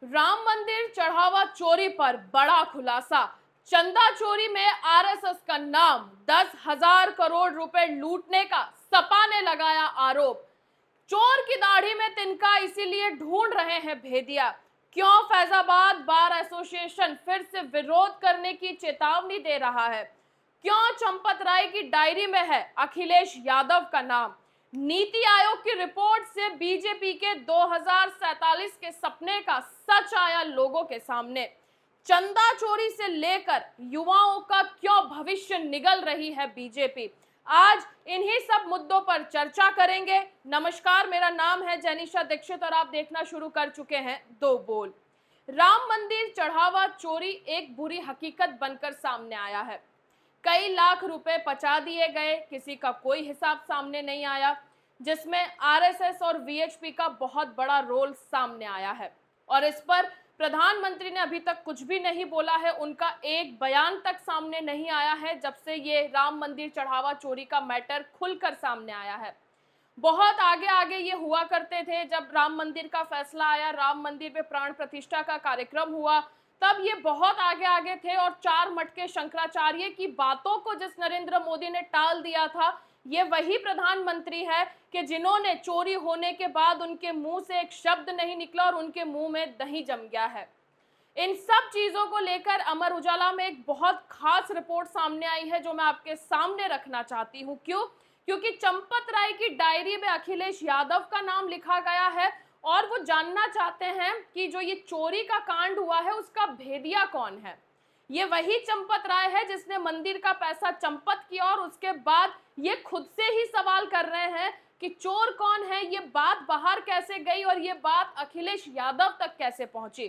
राम मंदिर चढ़ावा चोरी पर बड़ा खुलासा। चंदा चोरी में आरएसएस का नाम, 10,000 करोड़ रुपए लूटने का सपा ने लगाया आरोप। चोर की दाढ़ी में तिनका, इसीलिए ढूंढ रहे हैं भेदिया। क्यों फैजाबाद बार एसोसिएशन फिर से विरोध करने की चेतावनी दे रहा है? क्यों चंपत राय की डायरी में है अखिलेश यादव का नाम? नीति आयोग की रिपोर्ट से बीजेपी के 2047 के सपने का सच आया लोगों के सामने। चंदा चोरी से लेकर युवाओं का क्यों भविष्य निगल रही है बीजेपी, आज इन्हीं सब मुद्दों पर चर्चा करेंगे। नमस्कार, मेरा नाम है जैनिशा दीक्षित और आप देखना शुरू कर चुके हैं दो बोल। राम मंदिर चढ़ावा चोरी एक बुरी हकीकत बनकर सामने आया है। कई लाख रुपए पचा दिए गए, किसी का कोई हिसाब सामने नहीं आया, जिसमें आरएसएस और वीएचपी का बहुत बड़ा रोल सामने आया है। और इस पर प्रधानमंत्री ने अभी तक कुछ भी नहीं बोला है, उनका एक बयान तक सामने नहीं आया है जब से ये राम मंदिर चढ़ावा चोरी का मैटर खुलकर सामने आया है। बहुत आगे आगे ये हुआ करते थे, जब राम मंदिर का फैसला आया, राम मंदिर पे प्राण प्रतिष्ठा का कार्यक्रम हुआ, तब ये बहुत आगे आगे थे। और चार मटके शंकराचार्य की बातों को जिस नरेंद्र मोदी ने टाल दिया था, ये वही प्रधानमंत्री है कि जिन्होंने चोरी होने के बाद उनके मुंह से एक शब्द नहीं निकला और उनके मुंह में दही जम गया है। इन सब चीजों को लेकर अमर उजाला में एक बहुत खास रिपोर्ट सामने आई है जो मैं आपके सामने रखना चाहती हूँ। क्यों? क्योंकि चंपत राय की डायरी में अखिलेश यादव का नाम लिखा गया है और वो जानना चाहते हैं कि जो ये चोरी का कांड हुआ है उसका भेदिया कौन है। ये वही चंपत राय है जिसने मंदिर का पैसा चंपत किया और उसके बाद ये खुद से ही सवाल कर रहे हैं कि चोर कौन है, ये बात बाहर कैसे गई और ये बात अखिलेश यादव तक कैसे पहुंची।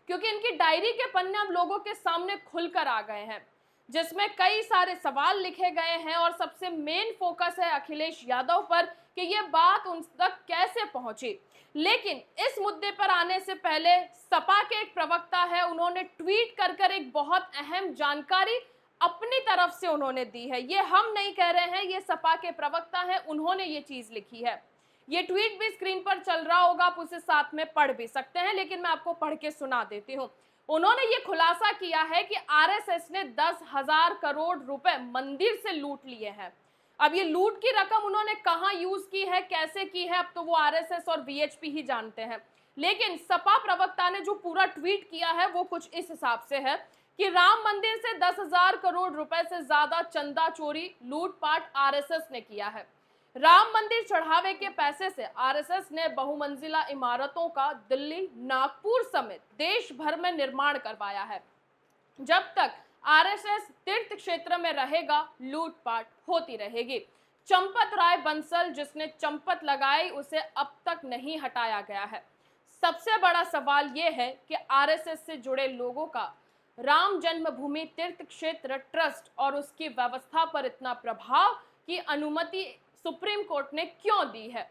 क्योंकि इनकी डायरी के पन्ने अब लोगों के सामने खुलकर आ गए हैं, जिसमें कई सारे सवाल लिखे गए हैं और सबसे मेन फोकस है अखिलेश यादव पर कि ये बात उन तक कैसे पहुंची। लेकिन इस मुद्दे पर आने से पहले सपा के एक प्रवक्ता है, उन्होंने ट्वीट कर एक बहुत अहम जानकारी अपनी तरफ से उन्होंने दी है। ये हम नहीं कह रहे हैं, ये सपा के प्रवक्ता हैं, उन्होंने ये चीज लिखी है। ये ट्वीट भी स्क्रीन पर चल रहा होगा, आप उसे साथ में पढ़ भी सकते हैं, लेकिन मैं आपको पढ़ के सुना देती हूँ। उन्होंने ये खुलासा किया है कि आरएसएस ने 10,000 करोड़ रुपए मंदिर से लूट लिए हैं। अब ये लूट की रकम उन्होंने कहां यूज की है, कैसे की है, अब तो वो आरएसएस और वीएचपी ही जानते हैं। लेकिन सपा प्रवक्ता ने जो पूरा ट्वीट किया है वो कुछ इस हिसाब से है कि राम मंदिर से 10,000 करोड़ रुपए से ज्यादा चंदा चोरी, लूटपाट आरएसएस ने किया है। राम मंदिर चढ़ावे के पैसे से आरएसएस ने बहुमंजिला इमारतों का दिल्ली, नागपुर समेत देश भर में निर्माण करवाया है। जब तक आरएसएस तीर्थ क्षेत्र में रहेगा, लूटपाट होती रहेगी। चंपत राय बंसल, जिसने चंपत लगाई, उसे अब तक नहीं हटाया गया है। सबसे बड़ा सवाल यह है कि आरएसएस से जुड़े लोगों का राम जन्मभूमि तीर्थ क्षेत्र ट्रस्ट और उसकी व्यवस्था पर इतना प्रभाव की अनुमति सुप्रीम कोर्ट ने क्यों दी है?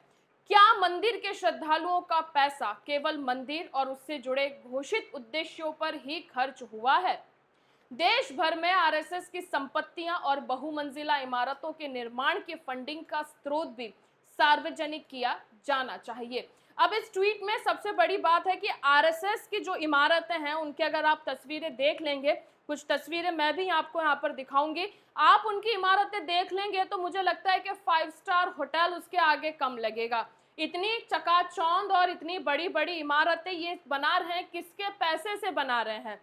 क्या मंदिर के श्रद्धालुओं का पैसा केवल मंदिर और उससे जुड़े घोषित उद्देश्यों पर ही खर्च हुआ है? देश भर में आरएसएस की संपत्तियां और बहुमंजिला इमारतों के निर्माण की फंडिंग का स्रोत भी सार्वजनिक किया जाना चाहिए। अब इस ट्वीट में सबसे बड़ी बात है कि आरएसएस की जो इमारतें हैं उनकी अगर आप तस्वीरें देख लेंगे, कुछ तस्वीरें मैं भी आपको यहाँ पर दिखाऊंगी, आप उनकी इमारतें देख लेंगे तो मुझे लगता है कि 5 स्टार होटल उसके आगे कम लगेगा। इतनी चकाचौंध और इतनी बड़ी बड़ी इमारतें ये बना रहे हैं, किसके पैसे से बना रहे हैं?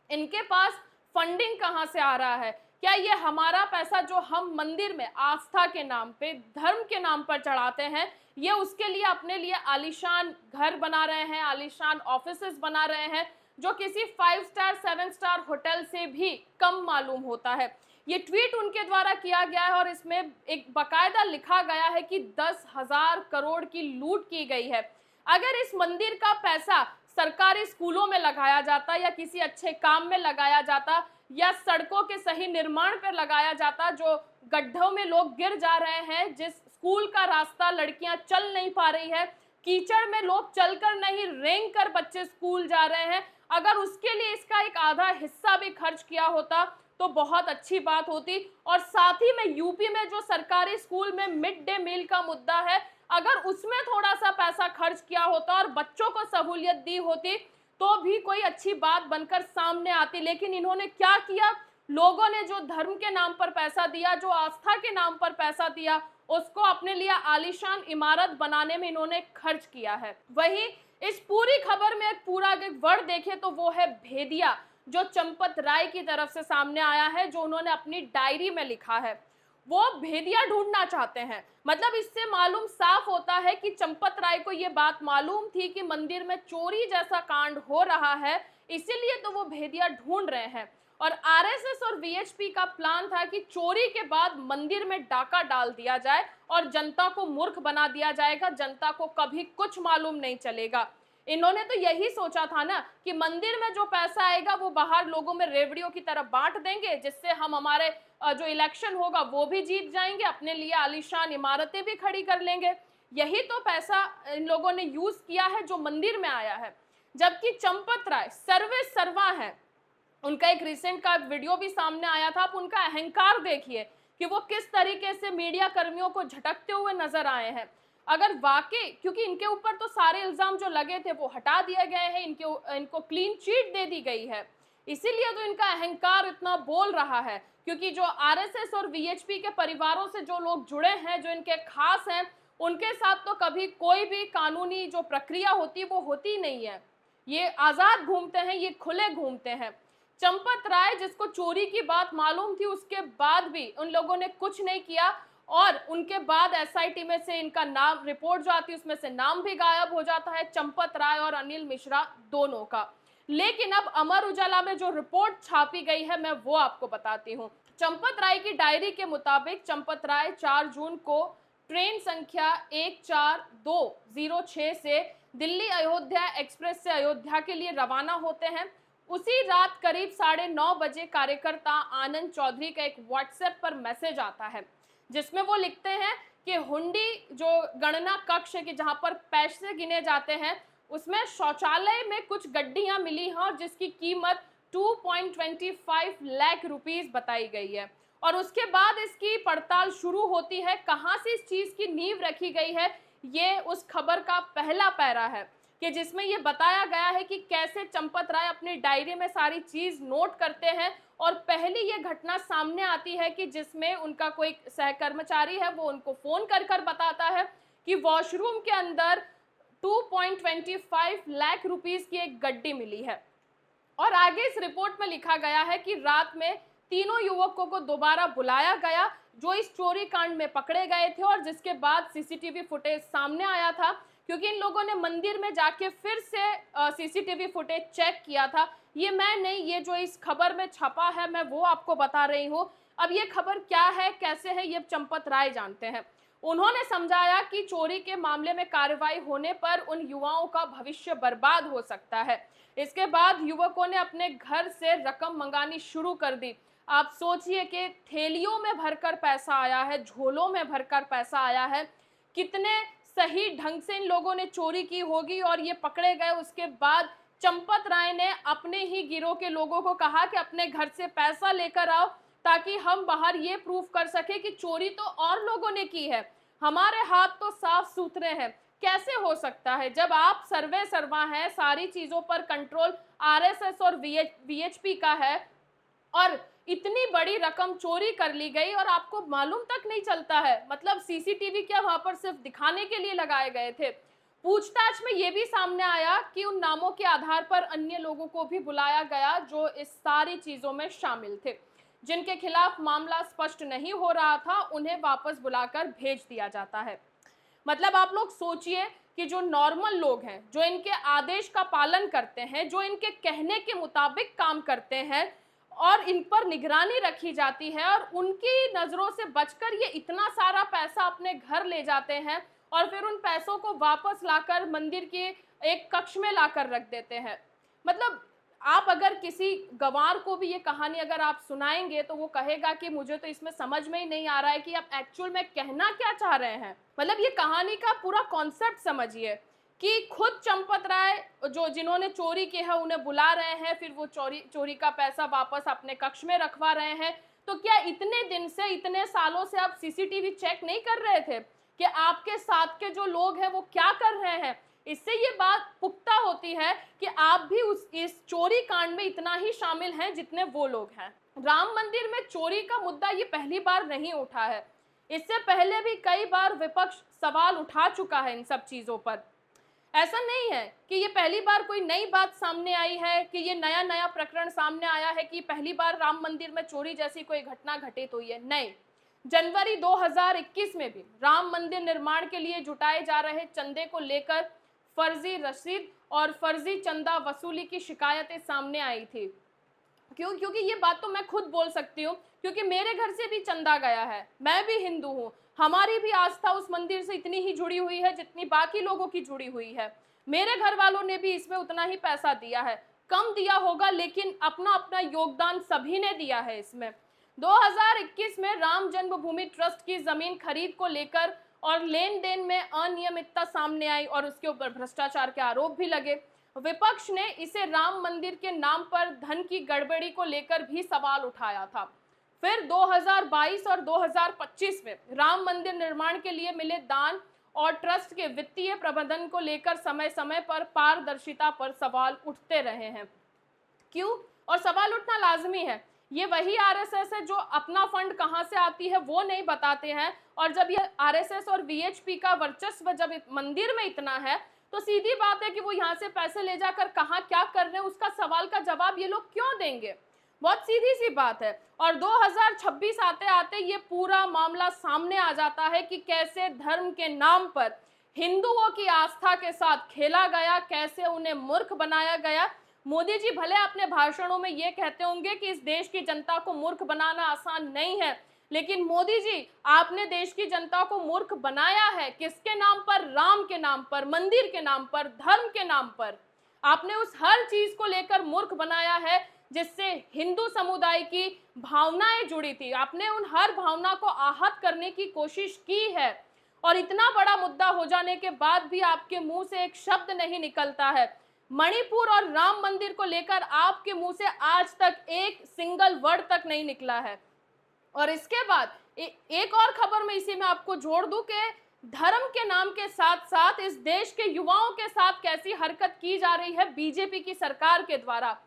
इनके पास फंडिंग कहाँ से आ रहा है? क्या ये हमारा पैसा जो हम मंदिर में आस्था के नाम पे, धर्म के नाम पर चढ़ाते हैं, ये उसके लिए अपने लिए आलीशान घर बना रहे हैं, आलीशान ऑफिसेस बना रहे हैं, जो किसी 5 स्टार 7 स्टार होटल से भी कम मालूम होता है। ये ट्वीट उनके द्वारा किया गया है और इसमें एक बकायदा लिखा गया है कि 10,000 करोड़ की लूट की गई है। अगर इस मंदिर का पैसा सरकारी स्कूलों में लगाया जाता या किसी अच्छे काम में लगाया जाता या सड़कों के सही निर्माण पर लगाया जाता, जो गड्ढों में लोग गिर जा रहे हैं, जिस स्कूल का रास्ता लड़कियां चल नहीं पा रही है, कीचड़ में लोग चलकर नहीं रेंग कर बच्चे स्कूल जा रहे हैं, अगर उसके लिए इसका एक आधा हिस्सा भी खर्च किया होता तो बहुत अच्छी बात होती। और साथ ही में यूपी में जो सरकारी स्कूल में मिड डे मील का मुद्दा है, अगर उसमें थोड़ा सा पैसा खर्च किया होता और बच्चों को सहूलियत दी होती तो भी कोई अच्छी बात बनकर सामने आती। लेकिन इन्होंने क्या किया, लोगों ने जो धर्म के नाम पर पैसा दिया, जो आस्था के नाम पर पैसा दिया, उसको अपने लिए आलीशान इमारत बनाने में इन्होंने खर्च किया है। वहीं इस पूरी खबर में एक पूरा एक वर्ड देखें तो वो है भेदिया, जो चंपत राय की तरफ से सामने आया है, जो उन्होंने अपनी डायरी में लिखा है। वो भेदिया ढूंढना चाहते हैं। मतलब इससे मालूम साफ होता है कि चंपत राय को ये बात मालूम थी कि मंदिर में चोरी जैसा कांड हो रहा है, इसीलिए तो वो भेदिया ढूंढ रहे हैं। और आरएसएस और वीएचपी का प्लान था कि चोरी के बाद मंदिर में डाका डाल दिया जाए और जनता को मूर्ख बना दिया जाएगा, जनता को कभी कुछ मालूम नहीं चलेगा। इन्होंने तो यही सोचा था ना कि मंदिर में जो पैसा आएगा वो बाहर लोगों में रेवड़ियों की तरह बांट देंगे, जिससे हम हमारे जो इलेक्शन होगा वो भी जीत जाएंगे, अपने लिए आलीशान इमारतें भी खड़ी कर लेंगे। यही तो पैसा इन लोगों ने यूज किया है जो मंदिर में आया है। जबकि चंपत राय सर्वे सर्वा है, उनका एक रिसेंट का वीडियो भी सामने आया था। आप उनका अहंकार देखिए कि वो किस तरीके से मीडिया कर्मियों को झटकते हुए नजर आए हैं। अगर वाकई, क्योंकि इनके ऊपर तो सारे इल्जाम जो लगे थे वो हटा दिए गए हैं, इनको क्लीन चिट दे दी गई है, इसीलिए तो इनका अहंकार इतना बोल रहा है। क्योंकि जो आरएसएस और वीएचपी के परिवारों से जो लोग जुड़े हैं, जो इनके खास हैं, उनके साथ तो कभी कोई भी कानूनी जो प्रक्रिया होती वो होती नहीं है। ये आजाद घूमते हैं, ये खुले घूमते हैं। चंपत राय, जिसको चोरी की बात मालूम थी, उसके बाद भी उन लोगों ने कुछ नहीं किया और उनके बाद एसआईटी में से इनका नाम, रिपोर्ट जो आती है उसमें से नाम भी गायब हो जाता है, चंपत राय और अनिल मिश्रा दोनों का। लेकिन अब अमर उजाला में जो रिपोर्ट छापी गई है मैं वो आपको बताती हूँ। चंपत राय की डायरी के मुताबिक चंपत राय 4 जून को ट्रेन संख्या 14206 से दिल्ली अयोध्या एक्सप्रेस से अयोध्या के लिए रवाना होते हैं। उसी रात करीब 9:30 बजे कार्यकर्ता आनंद चौधरी का एक व्हाट्सएप पर मैसेज आता है, जिसमें वो लिखते हैं कि हुंडी जो गणना कक्ष है कि जहां पर पैसे गिने जाते हैं, उसमें शौचालय में कुछ गड्डियां मिली हैं और जिसकी कीमत 2.25 लाख रुपीस बताई गई है। और उसके बाद इसकी पड़ताल शुरू होती है, कहां से इस चीज की नींव रखी गई है। ये उस खबर का पहला पैरा है कि जिसमें ये बताया गया है कि कैसे चंपत राय अपनी डायरी में सारी चीज नोट करते हैं। और पहली ये घटना सामने आती है कि जिसमें उनका कोई सहकर्मचारी है, वो उनको फोन कर कर बताता है कि वॉशरूम के अंदर 2.25 लाख रुपीस की एक गड्डी मिली है। और आगे इस रिपोर्ट में लिखा गया है कि रात में तीनों युवकों को दोबारा बुलाया गया जो इस चोरी कांड में पकड़े गए थे, और जिसके बाद सीसीटीवी फुटेज सामने आया था। क्योंकि इन लोगों ने मंदिर में जाके फिर से सीसीटीवी फुटेज चेक किया था। ये मैं नहीं, ये जो इस खबर में छपा है मैं वो आपको बता रही हूँ। अब ये खबर क्या है, कैसे है, ये चंपत राय जानते हैं। उन्होंने समझाया कि चोरी के मामले में कार्रवाई होने पर उन युवाओं का भविष्य बर्बाद हो सकता है। इसके बाद युवकों ने अपने घर से रकम मंगानी शुरू कर दी। आप सोचिए कि थैलियों में भरकर पैसा आया है, झोलों में भरकर पैसा आया है। कितने सही ढंग से इन लोगों ने चोरी की होगी और ये पकड़े गए। उसके बाद चंपत राय ने अपने ही गिरोह के लोगों को कहा कि अपने घर से पैसा लेकर आओ, ताकि हम बाहर ये प्रूफ कर सके कि चोरी तो और लोगों ने की है, हमारे हाथ तो साफ सुथरे हैं। कैसे हो सकता है जब आप सर्वे सर्वा हैं, सारी चीजों पर कंट्रोल आरएसएस और वीएचपी का है, और इतनी बड़ी रकम चोरी कर ली गई और आपको मालूम तक नहीं चलता है। मतलब सीसीटीवी क्या वहां पर सिर्फ दिखाने के लिए लगाए गए थे। पूछताछ में यह भी सामने आया कि उन नामों के आधार पर अन्य लोगों को भी बुलाया गया जो इस सारी चीजों में शामिल थे। जिनके खिलाफ मामला स्पष्ट नहीं हो रहा था, उन्हें वापस बुलाकर भेज दिया जाता है। मतलब आप लोग सोचिए कि जो नॉर्मल लोग हैं, जो इनके आदेश का पालन करते हैं, जो इनके कहने के मुताबिक काम करते हैं और इन पर निगरानी रखी जाती है, और उनकी नजरों से बचकर ये इतना सारा पैसा अपने घर ले जाते हैं और फिर उन पैसों को वापस लाकर मंदिर के एक कक्ष में लाकर रख देते हैं। मतलब आप अगर किसी गंवार को भी ये कहानी अगर आप सुनाएंगे तो वो कहेगा कि मुझे तो इसमें समझ में ही नहीं आ रहा है कि आप एक्चुअल में कहना क्या चाह रहे हैं। मतलब ये कहानी का पूरा कॉन्सेप्ट समझिए कि खुद चंपत राय जो जिन्होंने चोरी की है उन्हें बुला रहे हैं, फिर वो चोरी का पैसा वापस अपने कक्ष में रखवा रहे हैं। तो क्या इतने दिन से, इतने सालों से आप सीसीटीवी चेक नहीं कर रहे थे? कि आपके साथ के जो लोग हैं वो क्या कर रहे हैं। इससे ये बात पुख्ता होती है कि आप भी इस चोरी कांड में इतना ही शामिल हैं जितने वो लोग हैं। राम मंदिर में चोरी का मुद्दा ये पहली बार नहीं उठा है, इससे पहले भी कई बार विपक्ष सवाल उठा चुका है इन सब चीजों पर। ऐसा नहीं है कि ये पहली बार कोई नई बात सामने आई है, कि ये नया नया प्रकरण सामने आया है, कि पहली बार राम मंदिर में चोरी जैसी कोई घटना घटित हुई है। नहीं, जनवरी 2021 में भी राम मंदिर निर्माण के लिए जुटाए जा रहे चंदे को लेकर फर्जी रसीद और फर्जी चंदा वसूली की शिकायतें सामने आई थी। क्योंकि ये बात तो मैं खुद बोल सकती हूँ, क्योंकि मेरे घर से भी चंदा गया है, मैं भी हिंदू हूँ, हमारी भी आस्था उस मंदिर से इतनी ही जुड़ी हुई है जितनी बाकी लोगों की जुड़ी हुई है। मेरे घर वालों ने भी इसमें उतना ही पैसा दिया है, कम दिया होगा लेकिन अपना अपना योगदान सभी ने दिया है इसमें। 2021 में राम जन्मभूमि ट्रस्ट की जमीन खरीद को लेकर और लेन देन में अनियमितता सामने आई और उसके ऊपर भ्रष्टाचार के आरोप भी लगे। विपक्ष ने इसे राम मंदिर के नाम पर धन की गड़बड़ी को लेकर भी सवाल उठाया था। फिर 2022 और 2025 में राम मंदिर निर्माण के लिए मिले दान और ट्रस्ट के वित्तीय प्रबंधन को लेकर समय समय पर पारदर्शिता पर सवाल उठते रहे हैं। क्यों? और सवाल उठना लाजमी है। ये वही आरएसएस है जो अपना फंड कहां से आती है वो नहीं बताते हैं, और जब ये आरएसएस और वीएचपी का वर्चस्व जब मंदिर में इतना है तो सीधी बात है कि वो यहाँ से पैसे ले जाकर कहाँ क्या कर रहे हैं, उसका सवाल का जवाब ये लोग क्यों देंगे। बहुत सीधी सी बात है। और 2026 आते आते ये पूरा मामला सामने आ जाता है कि कैसे धर्म के नाम पर हिंदुओं की आस्था के साथ खेला गया, कैसे उन्हें मूर्ख बनाया गया। मोदी जी भले अपने भाषणों में ये कहते होंगे कि इस देश की जनता को मूर्ख बनाना आसान नहीं है, लेकिन मोदी जी आपने देश की जनता को मूर्ख बनाया है। किसके नाम पर? राम के नाम पर, मंदिर के नाम पर, धर्म के नाम पर। आपने उस हर चीज को लेकर मूर्ख बनाया है जिससे हिंदू समुदाय की भावनाएं जुड़ी थी। आपने उन हर भावना को आहत करने की कोशिश की है, और इतना बड़ा मुद्दा हो जाने के बाद भी आपके मुंह से एक शब्द नहीं निकलता है। मणिपुर और राम मंदिर को लेकर आपके मुंह से आज तक एक सिंगल वर्ड तक नहीं निकला है। और इसके बाद एक और खबर मैं इसी में आपको जोड़ दूं कि धर्म के नाम के साथ साथ इस देश के युवाओं के साथ कैसी हरकत की जा रही है बीजेपी की सरकार के द्वारा।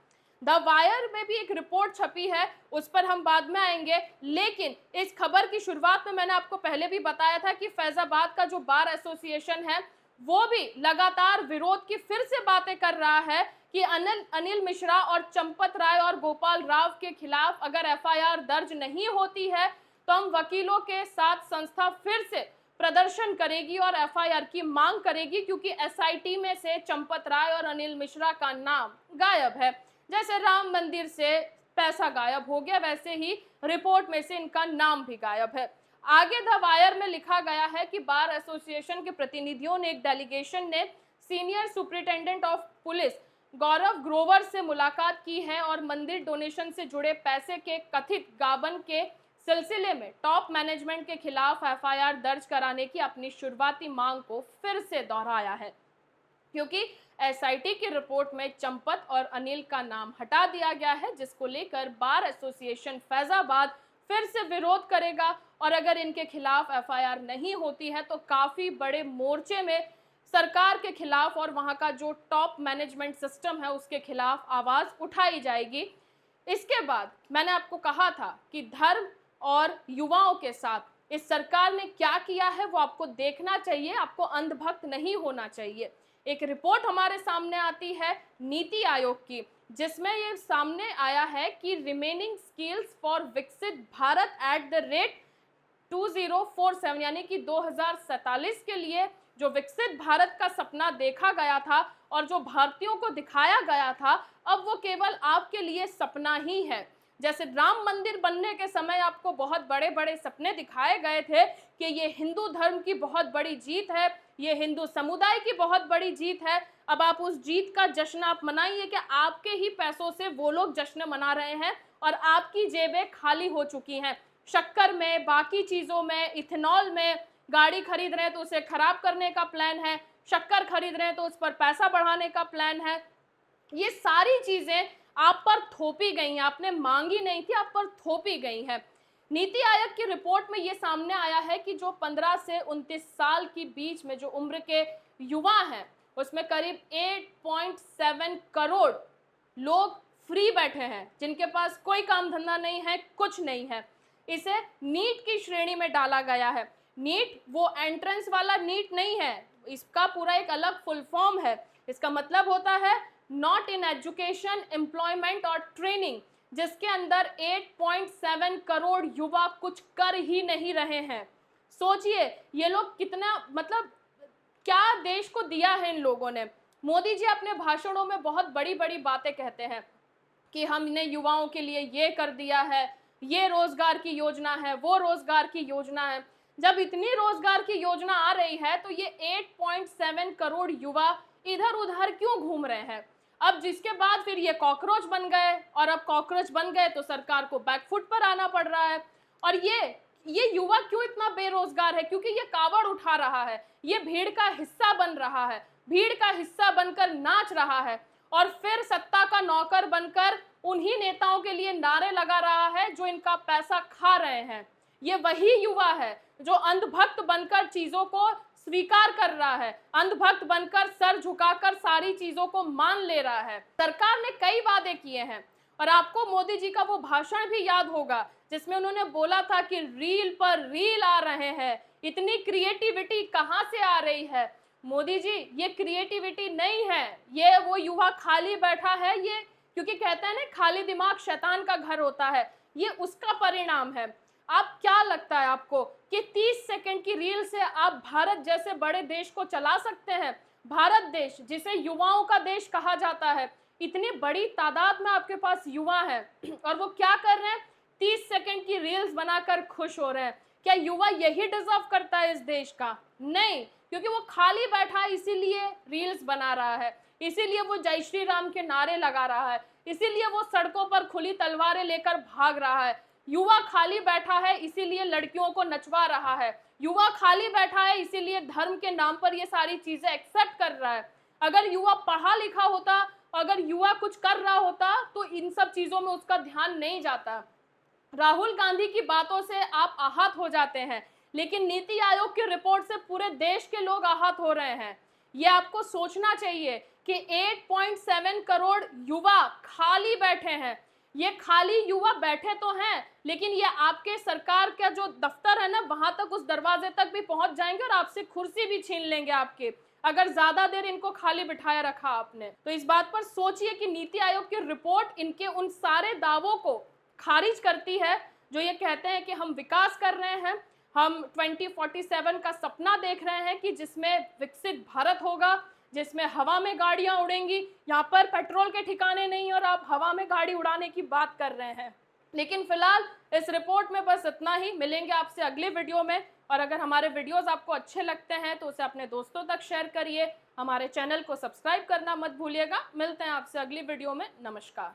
द वायर में भी एक रिपोर्ट छपी है, उस पर हम बाद में आएंगे, लेकिन इस खबर की शुरुआत में मैंने आपको पहले भी बताया था कि फैजाबाद का जो बार एसोसिएशन है वो भी लगातार विरोध की फिर से बातें कर रहा है कि अनिल मिश्रा और चंपत राय और गोपाल राव के खिलाफ अगर एफआईआर दर्ज नहीं होती है तो हम वकीलों के साथ संस्था फिर से प्रदर्शन करेगी और एफआईआर की मांग करेगी, क्योंकि एसआईटी में से चंपत राय और अनिल मिश्रा का नाम गायब है। जैसे राम मंदिर से पैसा गायब हो गया, वैसे ही रिपोर्ट में से इनका नाम भी गायब है। आगे द वायर में लिखा गया है कि बार एसोसिएशन के प्रतिनिधियों ने, एक डेलीगेशन ने सीनियर सुपरिटेंडेंट ऑफ पुलिस गौरव ग्रोवर से मुलाकात की है और मंदिर डोनेशन से जुड़े पैसे के कथित गाबन के सिलसिले में टॉप मैनेजमेंट के खिलाफ एफआईआर दर्ज कराने की अपनी शुरुआती मांग को फिर से दोहराया है, क्योंकि एसआईटी की रिपोर्ट में चंपत और अनिल का नाम हटा दिया गया है, जिसको लेकर बार एसोसिएशन फैजाबाद फिर से विरोध करेगा। और अगर इनके खिलाफ एफआईआर नहीं होती है तो काफी बड़े मोर्चे में सरकार के खिलाफ और वहां का जो टॉप मैनेजमेंट सिस्टम है उसके खिलाफ आवाज उठाई जाएगी। इसके बाद मैंने आपको कहा था कि धर्म और युवाओं के साथ इस सरकार ने क्या किया है वो आपको देखना चाहिए, आपको अंधभक्त नहीं होना चाहिए। एक रिपोर्ट हमारे सामने आती है नीति आयोग की, जिसमें ये सामने आया है कि रिमेनिंग स्किल्स फॉर विकसित भारत एट द रेट 2047 यानी कि 2047 के लिए जो विकसित भारत का सपना देखा गया था और जो भारतीयों को दिखाया गया था, अब वो केवल आपके लिए सपना ही है। जैसे राम मंदिर बनने के समय आपको बहुत बड़े बड़े सपने दिखाए गए थे कि ये हिंदू धर्म की बहुत बड़ी जीत है, ये हिंदू समुदाय की बहुत बड़ी जीत है। अब आप उस जीत का जश्न आप मनाइए कि आपके ही पैसों से वो लोग जश्न मना रहे हैं और आपकी जेबें खाली हो चुकी हैं। शक्कर में, बाकी चीज़ों में, इथेनॉल में, गाड़ी खरीद रहे हैं तो उसे खराब करने का प्लान है, शक्कर खरीद रहे हैं तो उस पर पैसा बढ़ाने का प्लान है। ये सारी चीज़ें आप पर थोपी गई हैं, आपने मांगी नहीं थी, आप पर थोपी गई हैं। नीति आयोग की रिपोर्ट में यह सामने आया है कि जो 15 से 29 साल के बीच में जो उम्र के युवा हैं, उसमें करीब 8.7 करोड़ लोग फ्री बैठे हैं, जिनके पास कोई काम धंधा नहीं है, कुछ नहीं है। इसे नीट की श्रेणी में डाला गया है। नीट वो एंट्रेंस वाला नीट नहीं है, इसका पूरा एक अलग फुल फॉर्म है। इसका मतलब होता है नॉट इन एजुकेशन, एम्प्लॉयमेंट और ट्रेनिंग, जिसके अंदर 8.7 करोड़ युवा कुछ कर ही नहीं रहे हैं। सोचिए ये लोग कितना, मतलब क्या देश को दिया है इन लोगों ने। मोदी जी अपने भाषणों में बहुत बड़ी बड़ी बातें कहते हैं कि हमने युवाओं के लिए ये कर दिया है, ये रोजगार की योजना है, वो रोजगार की योजना है। जब इतनी रोजगार की योजना आ रही है तो ये 8.7 करोड़ युवा इधर उधर क्यों घूम रहे हैं? अब जिसके बाद फिर ये कॉकरोच बन गए, और अब कॉकरोच बन गए तो सरकार को बैकफुट पर आना पड़ रहा है। और ये युवा क्यों इतना बेरोजगार है? क्योंकि ये कावड़ उठा रहा है, ये भीड़ का हिस्सा बन रहा है, भीड़ का हिस्सा बनकर नाच रहा है, और फिर सत्ता का नौकर बनकर उन्हीं नेताओं के लिए नारे लगा रहा है जो इनका पैसा खा रहे हैं। ये वही युवा है जो अंधभक्त बनकर चीजों को स्वीकार कर रहा है, अंधभक्त बनकर सर झुकाकर सारी चीजों को मान ले रहा है। सरकार ने कई वादे किए हैं, और आपको मोदी जी का वो भाषण भी याद होगा जिसमें उन्होंने बोला था कि रील पर रील आ रहे हैं। इतनी क्रिएटिविटी कहां से आ रही है? मोदी जी, ये क्रिएटिविटी नहीं है, ये वो युवा खाली बैठा है, ये क्योंकि कहते हैं ना खाली दिमाग शैतान का घर होता है, ये उसका परिणाम है। आप क्या लगता है आपको कि 30 सेकंड की रील से आप भारत जैसे बड़े देश को चला सकते हैं? भारत देश जिसे युवाओं का देश कहा जाता है, इतनी बड़ी तादाद में आपके पास युवा है, और वो क्या कर रहे हैं? 30 सेकंड की रील्स बनाकर खुश हो रहे हैं। क्या युवा यही डिजर्व करता है इस देश का? नहीं, क्योंकि वो खाली बैठा है इसीलिए रील्स बना रहा है, इसीलिए वो जय श्री राम के नारे लगा रहा है, इसीलिए वो सड़कों पर खुली तलवारें लेकर भाग रहा है। युवा खाली बैठा है इसीलिए लड़कियों को नचवा रहा है, युवा खाली बैठा है इसीलिए धर्म के नाम पर ये सारी चीजें एक्सेप्ट कर रहा है। अगर युवा पढ़ा लिखा होता, अगर युवा कुछ कर रहा होता तो इन सब चीजों में उसका ध्यान नहीं जाता। राहुल गांधी की बातों से आप आहत हो जाते हैं, लेकिन नीति आयोग की रिपोर्ट से पूरे देश के लोग आहत हो रहे हैं। ये आपको सोचना चाहिए कि 8.7 करोड़ युवा खाली बैठे हैं। ये खाली युवा बैठे तो हैं, लेकिन ये आपके सरकार का जो दफ्तर है ना, वहां तक, उस दरवाजे तक भी पहुंच जाएंगे और आपसे कुर्सी भी छीन लेंगे आपके, अगर ज्यादा देर इनको खाली बिठाया रखा आपने। तो इस बात पर सोचिए कि नीति आयोग की रिपोर्ट इनके उन सारे दावों को खारिज करती है जो ये कहते हैं कि हम विकास कर रहे हैं, हम 2047 का सपना देख रहे हैं कि जिसमें विकसित भारत होगा, जिसमें हवा में गाड़ियां उड़ेंगी। यहाँ पर पेट्रोल के ठिकाने नहीं और आप हवा में गाड़ी उड़ाने की बात कर रहे हैं। लेकिन फिलहाल इस रिपोर्ट में बस इतना ही। मिलेंगे आपसे अगले वीडियो में, और अगर हमारे वीडियोस आपको अच्छे लगते हैं तो उसे अपने दोस्तों तक शेयर करिए। हमारे चैनल को सब्सक्राइब करना मत भूलिएगा। मिलते हैं आपसे अगली वीडियो में। नमस्कार।